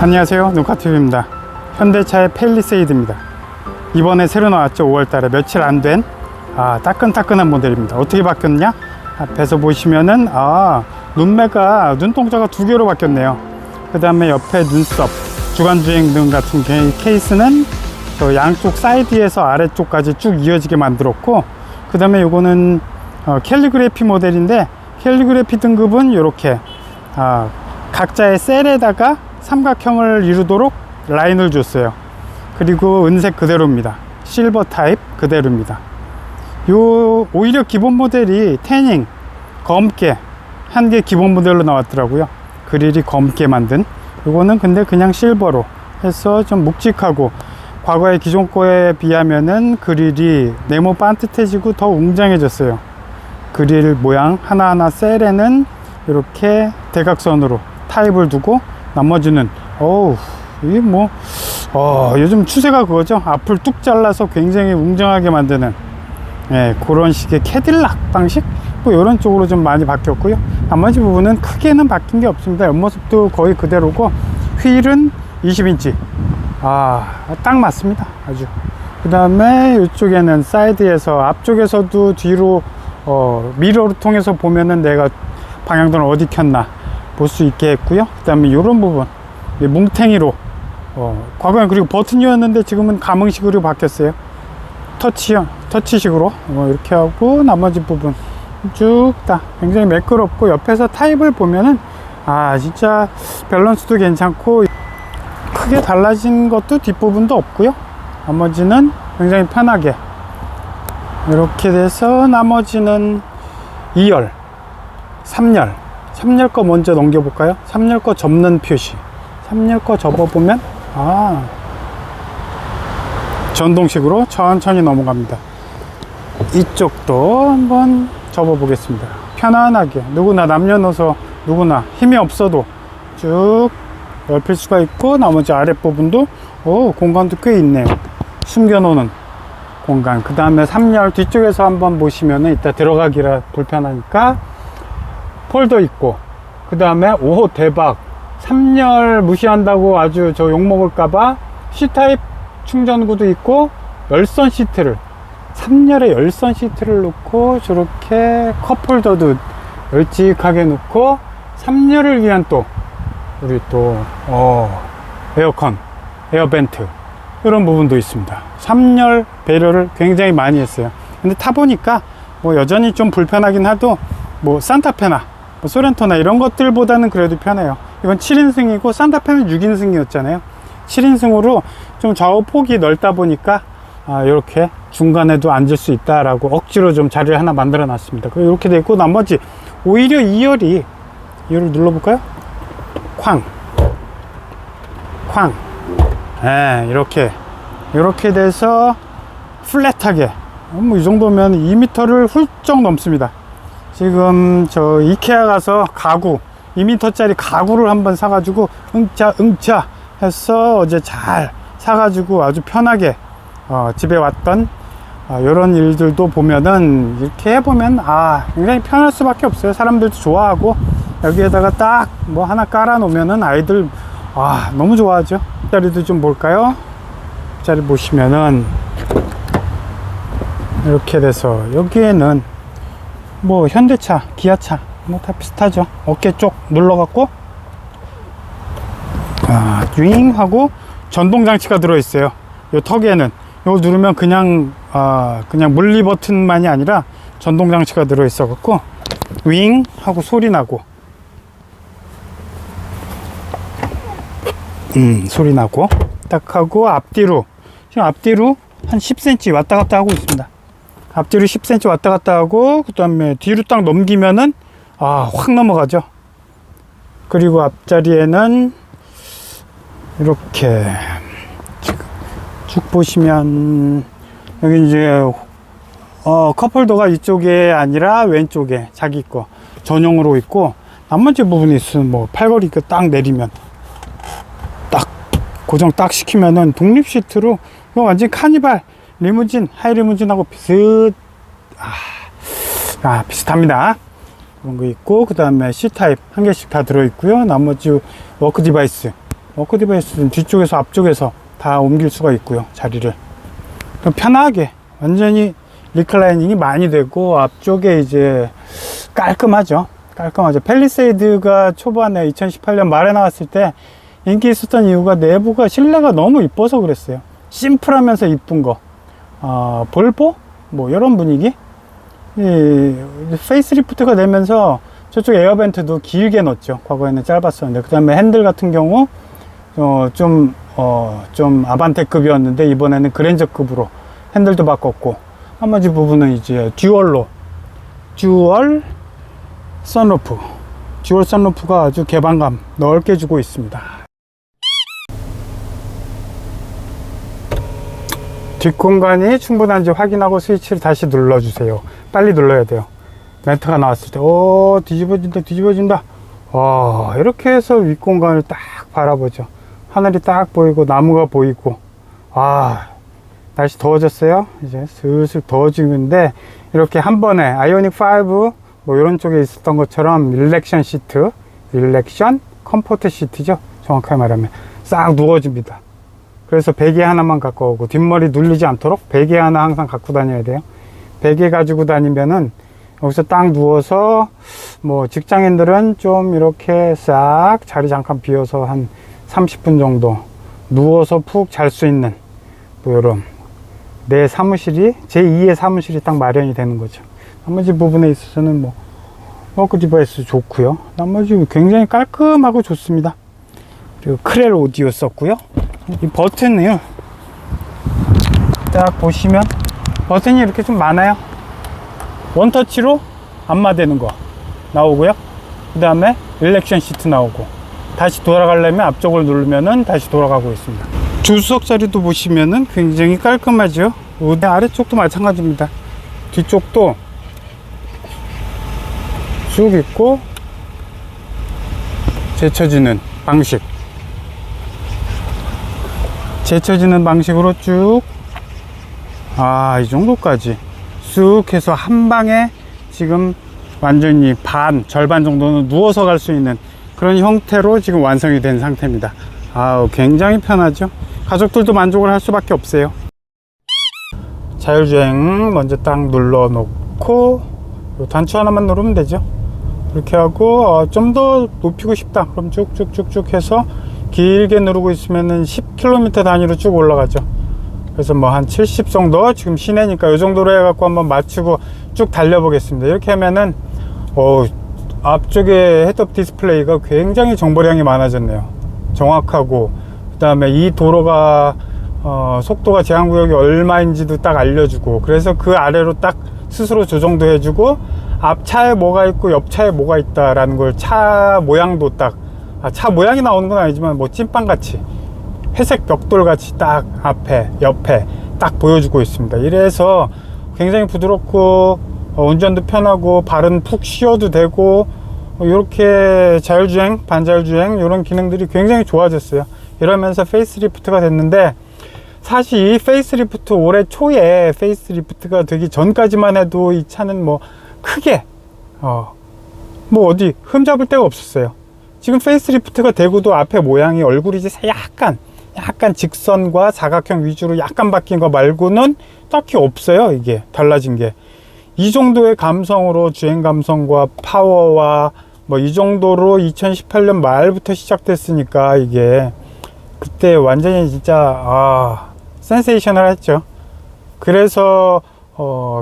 안녕하세요, 누카TV입니다. 현대차의 팰리세이드입니다. 이번에 새로 나왔죠. 5월달에 며칠 안 된 따끈따끈한 모델입니다. 어떻게 바뀌었냐? 앞에서 보시면은 눈매가, 눈동자가 두 개로 바뀌었네요. 그 다음에 옆에 눈썹, 주간주행등 같은 케이스는 저 양쪽 사이드에서 아래쪽까지 쭉 이어지게 만들었고, 그 다음에 요거는 캘리그래피 모델인데, 캘리그래피 등급은 이렇게 각자의 셀에다가 삼각형을 이루도록 라인을 줬어요. 그리고 은색 그대로입니다. 실버 타입 그대로입니다. 오히려 기본 모델이 태닝 검게 한 개 기본 모델로 나왔더라고요. 그릴이 검게 만든. 요거는 근데 그냥 실버로 해서 좀 묵직하고, 과거의 기존 거에 비하면은 그릴이 네모 반듯해지고 더 웅장해졌어요. 그릴 모양 하나하나 셀에는 이렇게 대각선으로 타입을 두고, 나머지는 이게 요즘 추세가 그거죠. 앞을 뚝 잘라서 굉장히 웅장하게 만드는 그런 식의 캐딜락 방식 이런 쪽으로 좀 많이 바뀌었고요. 나머지 부분은 크게는 바뀐 게 없습니다. 옆모습도 거의 그대로고, 휠은 20인치 딱 맞습니다. 아주. 그 다음에 이쪽에는 사이드에서, 앞쪽에서도 뒤로 미러를 통해서 보면은 내가 방향등을 어디 켰나 볼 수 있게 했고요. 그 다음에 이런 부분 뭉탱이로 과거엔 그리고 버튼이었는데 지금은 감응식으로 바뀌었어요. 터치식으로 이렇게 하고, 나머지 부분 쭉 다 굉장히 매끄럽고, 옆에서 타입을 보면은 진짜 밸런스도 괜찮고, 크게 달라진 것도 뒷부분도 없고요. 나머지는 굉장히 편하게 이렇게 돼서, 나머지는 2열 3열 거 먼저 넘겨볼까요? 3열 거 접는 표시. 3열 거 접어보면 전동식으로 천천히 넘어갑니다. 이쪽도 한번 접어보겠습니다. 편안하게 누구나, 남녀노소 누구나 힘이 없어도 쭉 넓힐 수가 있고, 나머지 아랫부분도 공간도 꽤 있네요. 숨겨놓는 공간. 그 다음에 3열 뒤쪽에서 한번 보시면은, 이따 들어가기라 불편하니까 폴더 있고, 그 다음에 대박, 3열 무시한다고 아주 저 욕먹을까봐 C타입 충전구도 있고, 열선 시트를, 3열에 열선 시트를 놓고, 저렇게 컵홀더도 널찍하게 놓고, 3열을 위한 우리 에어컨, 에어벤트 이런 부분도 있습니다. 3열 배려를 굉장히 많이 했어요. 근데 타보니까 여전히 좀 불편하긴 하도, 산타페나 소렌토나 이런 것들보다는 그래도 편해요. 이건 7인승이고 산타페는 6인승이었잖아요 7인승으로 좀 좌우 폭이 넓다 보니까 이렇게 중간에도 앉을 수 있다라고 억지로 좀 자리를 하나 만들어 놨습니다. 그리고 이렇게 되고, 나머지 오히려 2열을 눌러볼까요? 쾅 이렇게 돼서 플랫하게, 이 정도면 2m를 훌쩍 넘습니다. 지금 저 이케아 가서 가구 2m짜리 가구를 한번 사가지고 응차 해서 어제 잘 사가지고 아주 편하게 집에 왔던 이런 일들도 보면은, 이렇게 해보면 굉장히 편할 수밖에 없어요. 사람들도 좋아하고, 여기에다가 딱 하나 깔아 놓으면은 아이들 너무 좋아하죠. 자리도 좀 볼까요? 자리 보시면은 이렇게 돼서, 여기에는 현대차, 기아차 다 비슷하죠. 어깨 쪽 눌러갖고 윙 하고 전동 장치가 들어있어요. 요 턱에는 이거 누르면 그냥 물리 버튼만이 아니라 전동 장치가 들어있어 갖고 윙 하고 소리 나고, 소리 나고 딱 하고, 앞뒤로 지금 앞뒤로 한 10cm 왔다 갔다 하고 있습니다. 앞뒤로 10cm 왔다 갔다 하고, 그 다음에 뒤로 딱 넘기면은 확 넘어가죠. 그리고 앞자리에는 이렇게 쭉 보시면, 여기 이제 컵홀더가 이쪽에 아니라 왼쪽에 자기 거 전용으로 있고, 나머지 부분이 있으면 팔걸이 딱 내리면 딱 고정 딱 시키면은 독립 시트로, 이거 완전 카니발 리무진, 하이리무진하고 비슷합니다. 그런 거 있고, 그 다음에 C타입 한 개씩 다 들어있고요. 나머지 워크 디바이스 워크 디바이스는 뒤쪽에서 앞쪽에서 다 옮길 수가 있고요. 자리를 편하게 완전히 리클라이닝이 많이 되고 앞쪽에 이제 깔끔하죠. 팰리세이드가 초반에 2018년 말에 나왔을 때 인기 있었던 이유가 내부가 실내가 너무 이뻐서 그랬어요. 심플하면서 이쁜 거. 볼보? 뭐 이런 분위기? 이 페이스리프트가 되면서 저쪽 에어벤트도 길게 넣었죠. 과거에는 짧았었는데. 그 다음에 핸들 같은 경우 좀 아반떼급이었는데 이번에는 그랜저급으로 핸들도 바꿨고, 나머지 부분은 이제 듀얼 선루프가 아주 개방감 넓게 주고 있습니다. 뒷공간이 충분한지 확인하고 스위치를 다시 눌러주세요. 빨리 눌러야 돼요. 멘트가 나왔을 때 뒤집어진다. 이렇게 해서 윗공간을 딱 바라보죠. 하늘이 딱 보이고 나무가 보이고. 날씨 더워졌어요. 이제 슬슬 더워지는데 이렇게 한 번에 아이오닉 5 뭐 이런 쪽에 있었던 것처럼 릴렉션 컴포트 시트죠. 정확하게 말하면 싹 누워집니다. 그래서 베개 하나만 갖고 오고, 뒷머리 눌리지 않도록 베개 하나 항상 갖고 다녀야 돼요. 베개 가지고 다니면은 여기서 딱 누워서, 뭐 직장인들은 좀 이렇게 싹 자리 잠깐 비워서 한 30분 정도 누워서 푹 잘 수 있는 뭐 이런 내 사무실이, 제2의 사무실이 딱 마련이 되는 거죠. 나머지 부분에 있어서는 뭐 워크 디바이스 좋고요. 나머지 굉장히 깔끔하고 좋습니다. 그리고 크렐 오디오 썼고요. 이 버튼을요, 딱 보시면 버튼이 이렇게 좀 많아요. 원터치로 안마되는 거 나오고요. 그 다음에 릴렉션 시트 나오고, 다시 돌아가려면 앞쪽을 누르면은 다시 돌아가고 있습니다. 조수석 자리도 보시면은 굉장히 깔끔하죠. 아래쪽도 마찬가지입니다. 뒤쪽도 쭉 있고, 제쳐지는 방식으로 쭉, 이 정도까지 쑥 해서 한 방에 지금 완전히 절반 정도는 누워서 갈 수 있는 그런 형태로 지금 완성이 된 상태입니다. 굉장히 편하죠. 가족들도 만족을 할 수밖에 없어요. 자율주행 먼저 딱 눌러 놓고 단추 하나만 누르면 되죠. 이렇게 하고 좀 더 높이고 싶다 그럼 쭉쭉쭉쭉 해서 길게 누르고 있으면은 10km 단위로 쭉 올라가죠. 그래서 뭐 한 70 정도, 지금 시내니까 이 정도로 해갖고 한번 맞추고 쭉 달려 보겠습니다. 이렇게 하면은 앞쪽에 헤드업 디스플레이가 굉장히 정보량이 많아졌네요. 정확하고, 그 다음에 이 도로가 속도가 제한구역이 얼마인지도 딱 알려주고, 그래서 그 아래로 딱 스스로 조정도 해주고, 앞차에 뭐가 있고 옆차에 뭐가 있다라는 걸 차 모양도 딱, 차 모양이 나오는 건 아니지만 뭐 찐빵같이 회색 벽돌같이 딱 앞에 옆에 딱 보여주고 있습니다. 이래서 굉장히 부드럽고 운전도 편하고 발은 푹 쉬어도 되고, 이렇게 자율주행, 반자율주행 이런 기능들이 굉장히 좋아졌어요. 이러면서 페이스리프트가 됐는데, 사실 이 페이스리프트 올해 초에 페이스리프트가 되기 전까지만 해도 이 차는 뭐 크게 뭐 어디 흠잡을 데가 없었어요. 지금 페이스리프트가 되고도 앞에 모양이 얼굴이 약간 직선과 사각형 위주로 약간 바뀐 거 말고는 딱히 없어요. 이게 달라진 게 이 정도의 감성으로, 주행 감성과 파워와 뭐 이 정도로 2018년 말부터 시작됐으니까, 이게 그때 완전히 진짜 센세이셔널 했죠. 그래서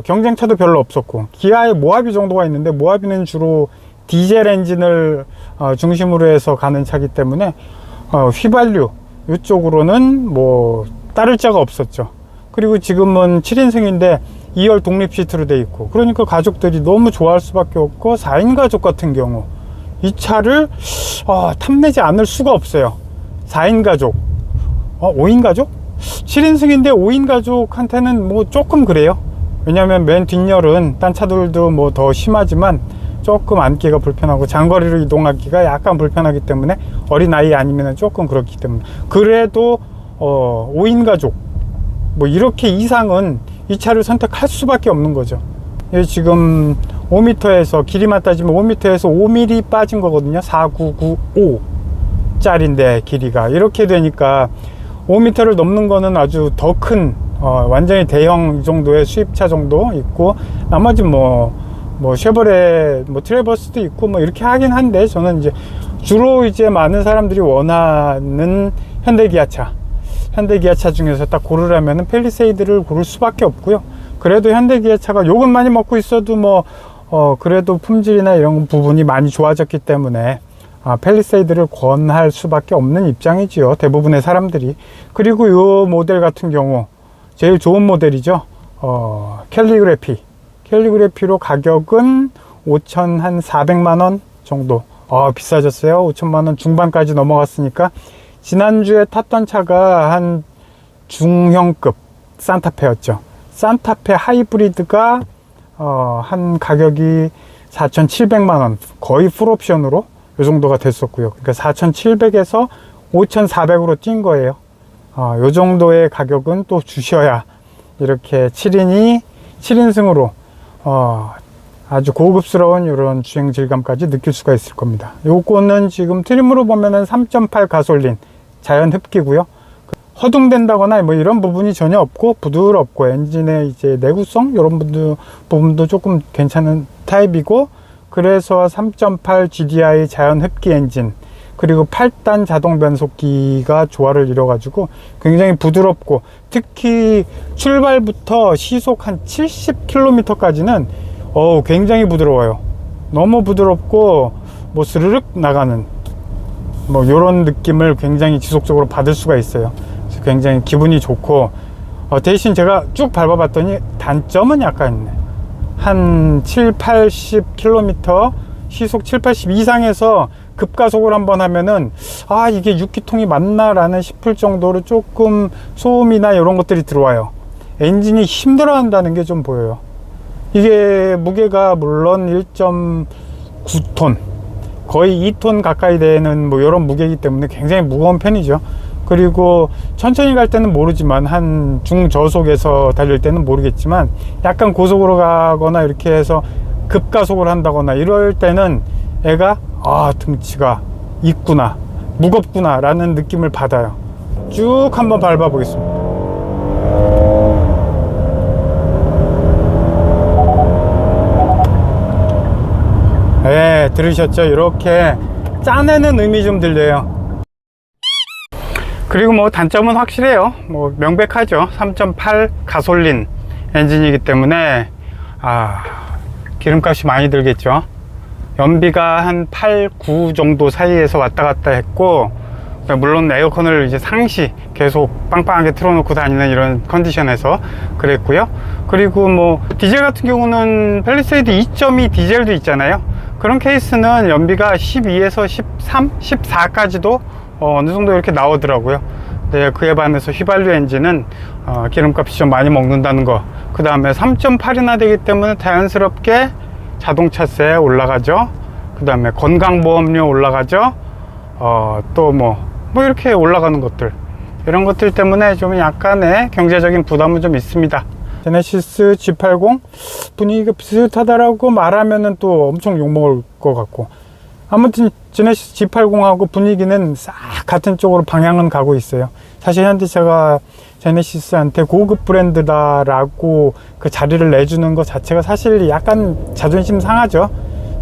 경쟁차도 별로 없었고, 기아의 모하비 정도가 있는데, 모하비는 주로 디젤 엔진을 중심으로 해서 가는 차기 때문에 휘발유 이쪽으로는 뭐 따를 자가 없었죠. 그리고 지금은 7인승인데 2열 독립 시트로 돼 있고, 그러니까 가족들이 너무 좋아할 수밖에 없고, 4인 가족 같은 경우 이 차를 탐내지 않을 수가 없어요. 4인 가족, 5인 가족? 7인승인데 5인 가족한테는 뭐 조금 그래요. 왜냐면 맨 뒷열은 딴 차들도 뭐 더 심하지만 조금 앉기가 불편하고 장거리로 이동하기가 약간 불편하기 때문에, 어린아이 아니면 조금 그렇기 때문에, 그래도 5인 가족 뭐 이렇게 이상은 이 차를 선택할 수밖에 없는 거죠. 지금 5m에서 길이만 따지면 5m에서 5mm 빠진 거거든요. 4995 5m짜리인데 길이가 이렇게 되니까 5m를 넘는 거는 아주 더 큰 완전히 대형 정도의 수입차 정도 있고, 나머지 뭐 쉐보레 트래버스도 있고 뭐 이렇게 하긴 한데, 저는 이제 주로 이제 많은 사람들이 원하는 현대기아차 중에서 딱 고르라면은 팰리세이드를 고를 수밖에 없고요. 그래도 현대기아차가 욕은 많이 먹고 있어도 그래도 품질이나 이런 부분이 많이 좋아졌기 때문에 팰리세이드를 권할 수밖에 없는 입장이지요, 대부분의 사람들이. 그리고 이 모델 같은 경우 제일 좋은 모델이죠. 캘리그래피로 가격은 5,400만원 정도. 비싸졌어요. 5천만원 중반까지 넘어갔으니까. 지난주에 탔던 차가 한 중형급 산타페였죠. 산타페 하이브리드가 한 가격이 4,700만원, 거의 풀옵션으로 이 정도가 됐었고요. 그러니까 4,700에서 5,400으로 뛴 거예요. 요 정도의 가격은 또 주셔야 이렇게 7인승으로 아주 고급스러운 이런 주행 질감까지 느낄 수가 있을 겁니다. 요거는 지금 트림으로 보면은 3.8 가솔린 자연 흡기고요. 허둥댄다거나 뭐 이런 부분이 전혀 없고 부드럽고, 엔진의 이제 내구성 이런 부분도 조금 괜찮은 타입이고, 그래서 3.8 GDI 자연 흡기 엔진, 그리고 8단 자동 변속기가 조화를 이뤄 가지고 굉장히 부드럽고, 특히 출발부터 시속 한 70km까지는 굉장히 부드러워요. 너무 부드럽고 뭐 스르륵 나가는 뭐 이런 느낌을 굉장히 지속적으로 받을 수가 있어요. 그래서 굉장히 기분이 좋고, 대신 제가 쭉 밟아봤더니 단점은 약간 있네. 한 7, 80km 시속 7, 80 이상에서 급가속을 한번 하면은 이게 6기통이 맞나 라는 싶을 정도로 조금 소음이나 이런 것들이 들어와요. 엔진이 힘들어 한다는 게 좀 보여요. 이게 무게가 물론 1.9톤, 거의 2톤 가까이 되는 뭐 이런 무게이기 때문에 굉장히 무거운 편이죠. 그리고 천천히 갈 때는 모르지만, 한 중저속에서 달릴 때는 모르겠지만, 약간 고속으로 가거나 이렇게 해서 급가속을 한다거나 이럴 때는 애가 등치가 있구나, 무겁구나 라는 느낌을 받아요. 쭉 한번 밟아 보겠습니다. 네, 들으셨죠? 이렇게 짜내는 의미 좀 들려요. 그리고 뭐 단점은 확실해요. 뭐 명백하죠. 3.8 가솔린 엔진이기 때문에 기름값이 많이 들겠죠. 연비가 한 8, 9 정도 사이에서 왔다 갔다 했고, 물론 에어컨을 이제 상시 계속 빵빵하게 틀어놓고 다니는 이런 컨디션에서 그랬고요. 그리고 뭐 디젤 같은 경우는 팰리세이드 2.2 디젤도 있잖아요. 그런 케이스는 연비가 12에서 13, 14까지도 어느 정도 이렇게 나오더라고요. 네, 그에 반해서 휘발유 엔진은 기름값이 좀 많이 먹는다는 거, 그 다음에 3.8이나 되기 때문에 자연스럽게 자동차세 올라가죠. 그 다음에 건강보험료 올라가죠. 또 뭐 이렇게 올라가는 것들, 이런 것들 때문에 좀 약간의 경제적인 부담은 좀 있습니다. 제네시스 G80 분위기가 비슷하다라고 말하면은 또 엄청 욕먹을 것 같고, 아무튼 제네시스 G80하고 분위기는 싹 같은 쪽으로 방향은 가고 있어요. 사실 현대차가 제네시스한테 고급 브랜드다라고 그 자리를 내주는 것 자체가 사실 약간 자존심 상하죠.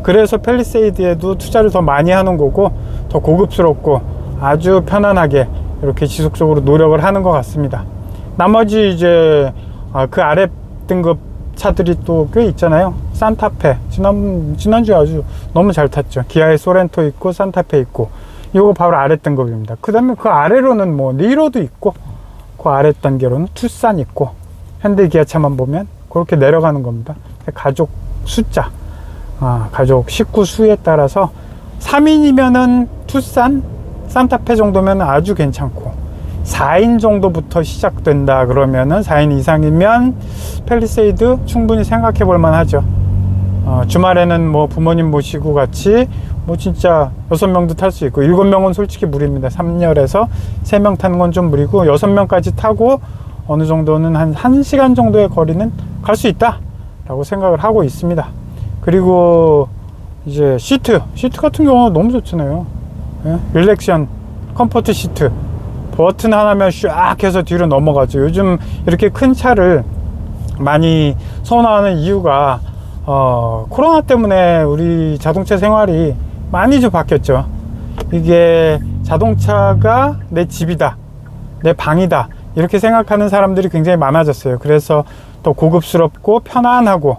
그래서 팰리세이드에도 투자를 더 많이 하는 거고, 더 고급스럽고 아주 편안하게 이렇게 지속적으로 노력을 하는 것 같습니다. 나머지 이제 그 아래 등급 차들이 또 꽤 있잖아요. 산타페, 지난주에 아주 너무 잘 탔죠. 기아의 소렌토 있고 산타페 있고, 이거 바로 아래 등급입니다. 그 다음에 그 아래로는 뭐 니로도 있고, 그 아래 단계로는 투싼 있고, 현대 기아차만 보면 그렇게 내려가는 겁니다. 가족 숫자, 가족 식구 수에 따라서 3인이면은 투싼 산타페 정도면 아주 괜찮고, 4인 정도부터 시작된다 그러면은, 4인 이상이면 팰리세이드 충분히 생각해 볼 만하죠. 주말에는 뭐 부모님 모시고 같이 뭐 진짜 6명도 탈 수 있고, 7명은 솔직히 무리입니다. 3열에서 3명 타는 건 좀 무리고, 6명까지 타고 어느 정도는 한 1시간 정도의 거리는 갈 수 있다 라고 생각을 하고 있습니다. 그리고 이제 시트 같은 경우는 너무 좋잖아요. 예? 릴렉션 컴포트 시트 버튼 하나면 샥 해서 뒤로 넘어가죠. 요즘 이렇게 큰 차를 많이 선호하는 이유가 코로나 때문에 우리 자동차 생활이 많이 좀 바뀌었죠. 이게 자동차가 내 집이다, 내 방이다, 이렇게 생각하는 사람들이 굉장히 많아졌어요. 그래서 더 고급스럽고 편안하고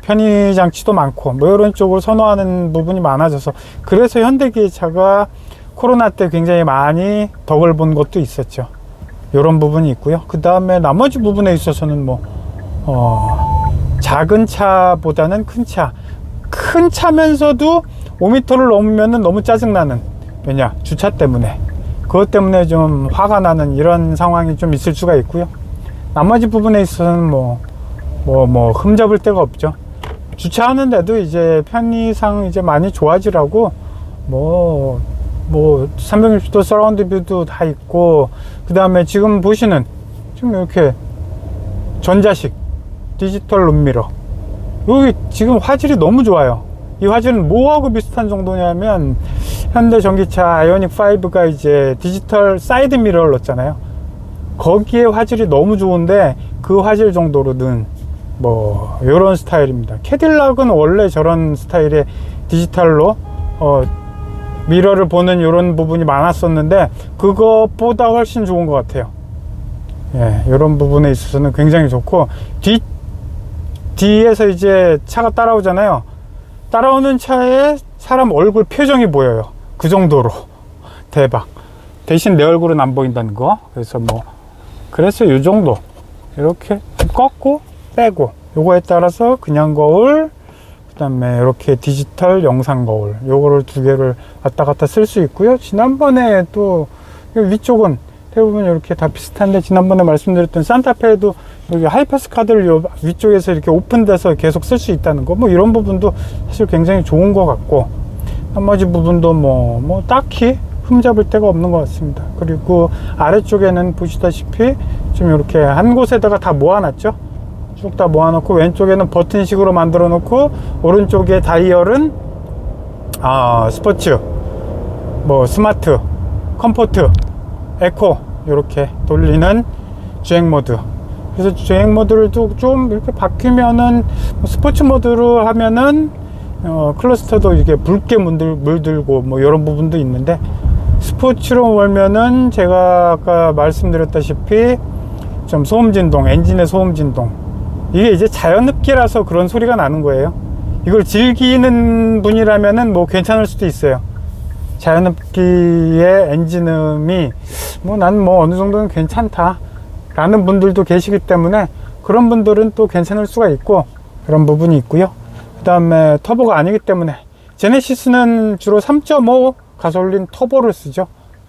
편의 장치도 많고 뭐 이런 쪽을 선호하는 부분이 많아져서, 그래서 현대기아차가 코로나 때 굉장히 많이 덕을 본 것도 있었죠. 이런 부분이 있고요. 그 다음에 나머지 부분에 있어서는 뭐 작은 차보다는 큰 차면서도 5m를 넘으면 너무 짜증나는, 왜냐, 주차 때문에, 그것 때문에 좀 화가 나는 이런 상황이 좀 있을 수가 있고요. 나머지 부분에 있어서는 흠잡을 데가 없죠. 주차하는데도 이제 편의상 이제 많이 좋아지라고 360도 서라운드 뷰도 다 있고, 그 다음에 지금 보시는 지금 이렇게 전자식 디지털 룸미러, 여기 지금 화질이 너무 좋아요. 이 화질은 뭐하고 비슷한 정도냐면, 현대 전기차 아이오닉 5가 이제 디지털 사이드 미러를 넣었잖아요. 거기에 화질이 너무 좋은데 그 화질 정도로는 요런 스타일입니다. 캐딜락은 원래 저런 스타일의 디지털로 미러를 보는 이런 부분이 많았었는데, 그것보다 훨씬 좋은 것 같아요. 예, 이런 부분에 있어서는 굉장히 좋고, 뒤에서 이제 차가 따라오잖아요. 따라오는 차에 사람 얼굴 표정이 보여요. 그 정도로 대박. 대신 내 얼굴은 안 보인다는 거. 그래서 이 정도 이렇게 꺾고 빼고, 요거에 따라서 그냥 거울, 그 다음에 이렇게 디지털 영상 거울, 요거를 두 개를 왔다 갔다 쓸 수 있고요. 지난번에 또 위쪽은 대부분 이렇게 다 비슷한데, 지난번에 말씀드렸던 산타페도 여기 하이패스 카드를 요 위쪽에서 이렇게 오픈돼서 계속 쓸 수 있다는 거, 이런 부분도 사실 굉장히 좋은 것 같고, 나머지 부분도 딱히 흠잡을 데가 없는 것 같습니다. 그리고 아래쪽에는 보시다시피 좀 이렇게 한 곳에다가 다 모아놨죠. 쭉 다 모아놓고, 왼쪽에는 버튼식으로 만들어 놓고, 오른쪽에 다이얼은 스포츠, 스마트, 컴포트, 에코 이렇게 돌리는 주행 모드. 그래서 주행 모드를 좀 이렇게 바뀌면은, 스포츠 모드로 하면은 클러스터도 이게 붉게 물들고 이런 부분도 있는데, 스포츠로 몰면은 제가 아까 말씀드렸다시피 좀 소음 진동, 엔진의 소음 진동, 이게 이제 자연흡기라서 그런 소리가 나는 거예요. 이걸 즐기는 분이라면은 괜찮을 수도 있어요. 자연흡기의 엔진음이 난 어느 정도는 괜찮다 라는 분들도 계시기 때문에, 그런 분들은 또 괜찮을 수가 있고, 그런 부분이 있고요. 그 다음에 터보가 아니기 때문에, 제네시스는 주로 3.5 가솔린 터보를 쓰죠.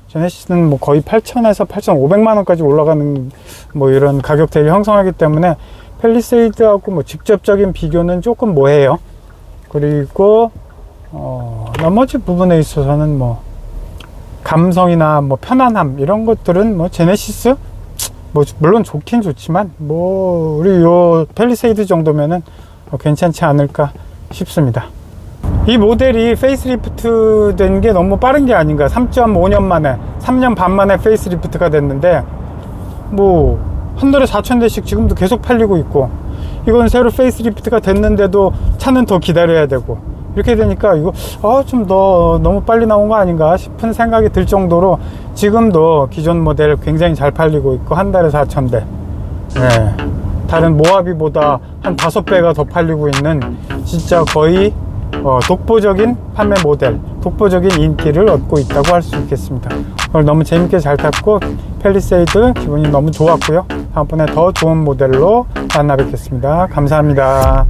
제네시스는 거의 8,000에서 8,500만 원까지 올라가는 이런 가격대를 형성하기 때문에, 팰리세이드하고 직접적인 비교는 조금 뭐해요. 그리고 나머지 부분에 있어서는 감성이나 편안함 이런 것들은 제네시스 물론 좋긴 좋지만 우리 요 팰리세이드 정도면은 괜찮지 않을까 싶습니다. 이 모델이 페이스리프트 된 게 너무 빠른 게 아닌가. 3.5년 만에, 3년 반 만에 페이스리프트가 됐는데, 한 달에 4,000대씩 지금도 계속 팔리고 있고, 이건 새로 페이스리프트가 됐는데도 차는 더 기다려야 되고, 이렇게 되니까 이거 좀 너무 빨리 나온 거 아닌가 싶은 생각이 들 정도로, 지금도 기존 모델 굉장히 잘 팔리고 있고, 한 달에 4,000대. 네. 다른 모하비보다 한 5배가 더 팔리고 있는, 진짜 거의 독보적인 판매 모델, 독보적인 인기를 얻고 있다고 할 수 있겠습니다. 오늘 너무 재밌게 잘 탔고, 팰리세이드 기분이 너무 좋았고요. 다음번에 더 좋은 모델로 만나 뵙겠습니다. 감사합니다.